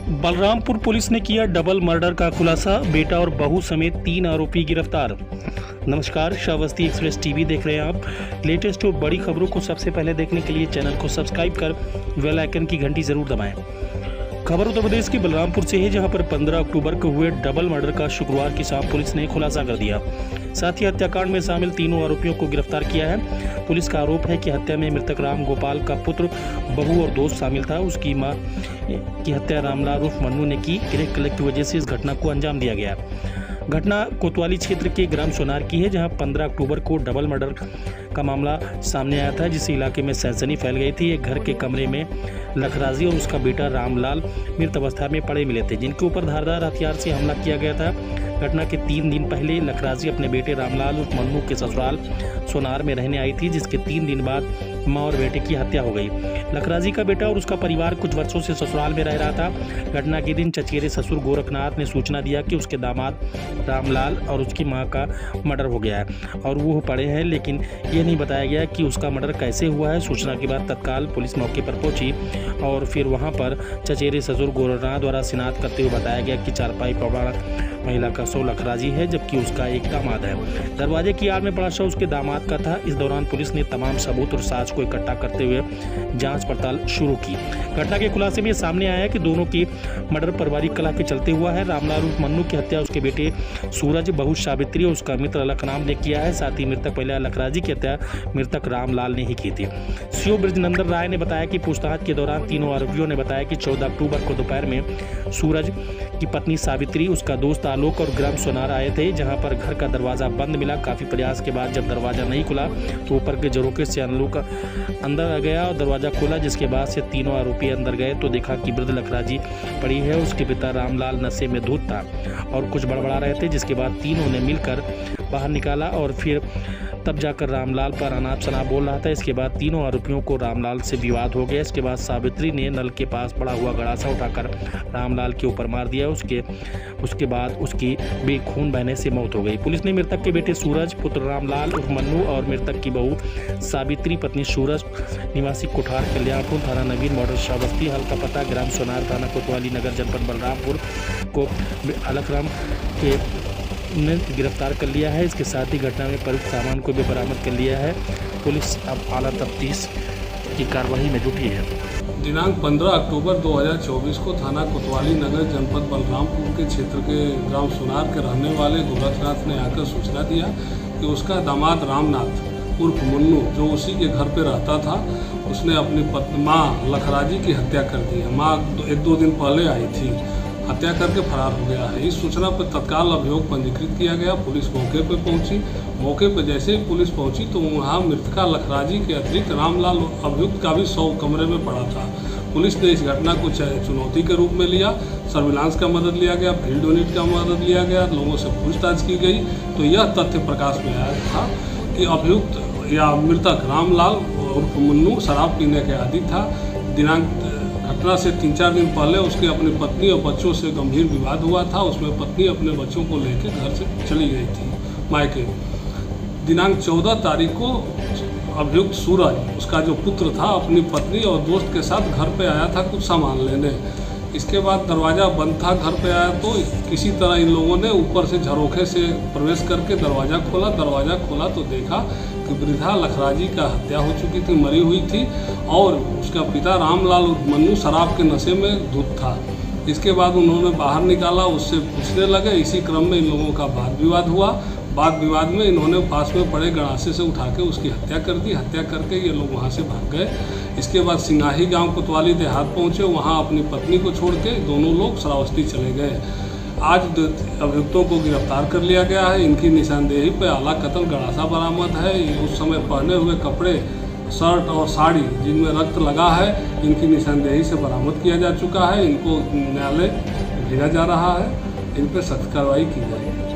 Balrampur police ने किया double murder का खुलासा, बेटा और बहू समेत 3 आरोपी गिरफ्तार। नमस्कार, श्रावस्ती एक्सप्रेस टीवी देख रहे हैं आप। लेटेस्ट और बड़ी खबरों को सबसे पहले देखने के लिए चैनल को सब्सक्राइब कर बेल आइकन की घंटी जरूर दबाएं। खबर उत्तर प्रदेश के बलरामपुर से है, जहां पर 15 अक्टूबर को हुए डबल मर्डर का शुक्रवार की शाम पुलिस ने खुलासा कर दिया। साथ ही हत्याकांड में शामिल तीनों आरोपियों को गिरफ्तार किया है। पुलिस का आरोप है कि हत्या में मृतक राम गोपाल का पुत्र, बहू और दोस्त शामिल था। उसकी मां की हत्या रामलाल उर्फ मन्नू ने की। गृह कलह की वजह से इस घटना को अंजाम दिया गया। घटना कोतवाली क्षेत्र के ग्राम सोनार की है, जहां 15 अक्टूबर को डबल मर्डर का मामला सामने आया था, जिस इलाके में सनसनी फैल गई थी। एक घर के कमरे में लखराजी और उसका बेटा रामलाल मृत अवस्था में पड़े मिले थे, जिनके ऊपर धारदार हथियार से हमला किया गया था। घटना के 3 दिन पहले लखराजी अपने बेटे रामलाल उर्फ मन्नू के ससुराल सोनार में रहने आई थी, जिसके 3 दिन बाद मां और बेटे की हत्या हो गई। लखराजी का बेटा और उसका परिवार कुछ वर्षों से ससुराल में रह रहा था। घटना के दिन चचेरे ससुर गोरखनाथ ने सूचना दिया कि उसके दामाद रामलाल और उसकी मां का मर्डर हो गया है और वो पड़े हैं, लेकिन ये नहीं बताया गया कि उसका मर्डर कैसे हुआ है। सूचना के बाद तत्काल पुलिस मौके पर पहुंची और फिर वहां पर चचेरे ससुर गोरखनाथ द्वारा शिनाख्त करते हुए बताया गया कि चारपाई पौड़ा महिला का शव लखराजी है, जबकि उसका एक दामाद है। दरवाजे की आड़ में पड़ा शव उसके दामाद का था। इस दौरान पुलिस ने तमाम सबूत और साक्ष्य को इकट्ठा करते हुए जांच पड़ताल शुरू की। घटना के खुलासे में सामने आया है कि दोनों की मर्डर पारिवारिक कलह के चलते हुआ है। रामलाल उर्फ मन्नू की हत्या उसके बेटे सूरज, बहू सावित्री और उसका मित्र लखराम ने किया है। साथ ही मृतक महिला लखराजी की हत्या मृतक रामलाल ने ही की थी। सीओ बृजनंदन राय ने बताया कि पूछताछ के दौरान तीनों आरोपियों ने बताया कि 14 अक्टूबर को दोपहर में सूरज की पत्नी सावित्री, उसका दोस्त आलोक और ग्राम सोनार आए थे, जहां पर घर का दरवाजा बंद मिला। काफी प्रयास के बाद जब दरवाजा नहीं खुला तो ऊपर के झरोखे से आलोक अंदर आ गया और दरवाजा खोला, जिसके बाद से तीनों आरोपी अंदर गए तो देखा कि वृद्ध लखराजी पड़ी है। उसके पिता रामलाल नशे में धुत था और कुछ बड़बड़ा रहे थे, जिसके बाद तीनों ने मिलकर बाहर निकाला और फिर तब जाकर रामलाल पर अनाप शनाप बोल रहा था। इसके बाद तीनों आरोपियों को रामलाल से विवाद हो गया। इसके बाद सावित्री ने नल के पास पड़ा हुआ गड़ासा उठाकर रामलाल के ऊपर मार दिया। उसके बाद उसकी बेखून बहने से मौत हो गई। पुलिस ने मृतक के बेटे सूरज, पुत्र रामलाल उर्फ मन्नू और मृतक की बहू सावित्री, पत्नी सूरज, निवासी कोठार, कल्याणपुर, थाना नवीन मॉडल, श्रावस्ती, हल्का पता ग्राम सोनार, थाना कोतवाली नगर, जनपद बलरामपुर को अलखराम के ने गिरफ्तार कर लिया है। इसके साथ ही घटना में प्रयुक्त सामान को भी बरामद कर लिया है। पुलिस अब आला तफ्तीश की कार्रवाई में जुटी है। दिनांक 15 अक्टूबर 2024 को थाना कोतवाली नगर, जनपद बलरामपुर के क्षेत्र के ग्राम सोनार के रहने वाले गोरखनाथ ने आकर सूचना दिया कि उसका दामाद रामनाथ उर्फ मुन्नू, जो उसी के घर पर रहता था, उसने अपनी माँ लखराजी की हत्या कर दी है। माँ 1-2 दिन पहले आई थी, हत्या करके फरार हो गया है। इस सूचना पर तत्काल अभियोग पंजीकृत किया गया। पुलिस मौके पर पहुंची। मौके पर जैसे ही पुलिस पहुंची तो वहां मृतका लखराजी के अतिरिक्त रामलाल अभियुक्त का भी शव कमरे में पड़ा था। पुलिस ने इस घटना को चुनौती के रूप में लिया। सर्विलांस का मदद लिया गया, फील्ड यूनिट का मदद लिया गया, लोगों से पूछताछ की गई तो यह तथ्य प्रकाश में आया था कि अभियुक्त या मृतक रामलाल उर्फ मुन्नू शराब पीने के आदी था। घटना से 3-4 दिन पहले उसके अपनी पत्नी और बच्चों से गंभीर विवाद हुआ था। उसमें पत्नी अपने बच्चों को लेकर घर से चली गई थी मायके। दिनांक 14 तारीख को अभियुक्त सूरज, उसका जो पुत्र था, अपनी पत्नी और दोस्त के साथ घर पे आया था कुछ सामान लेने। इसके बाद दरवाज़ा बंद था, घर पे आया तो किसी तरह इन लोगों ने ऊपर से झरोखे से प्रवेश करके दरवाज़ा खोला तो देखा कि वृद्धा लखराजी का हत्या हो चुकी थी, मरी हुई थी और उसका पिता रामलाल मन्नू शराब के नशे में धुत था। इसके बाद उन्होंने बाहर निकाला, उससे पूछने लगे। इसी क्रम में इन लोगों का वाद विवाद हुआ। वाद विवाद में इन्होंने पास में पड़े गड़ासे से उठा के उसकी हत्या कर दी। हत्या करके ये लोग वहाँ से भाग गए। इसके बाद सिंगाही गांव कोतवाली देहात पहुँचे। वहाँ अपनी पत्नी को छोड़ के दोनों लोग श्रावस्ती चले गए। आज अभियुक्तों को गिरफ्तार कर लिया गया है। इनकी निशानदेही पे आला कत्ल गड़ासा बरामद है। उस समय पहने हुए कपड़े, शर्ट और साड़ी जिनमें रक्त लगा है, इनकी निशानदेही से बरामद किया जा चुका है। इनको न्यायालय भेजा जा रहा है। इन पर सख्त कार्रवाई की जाएगी।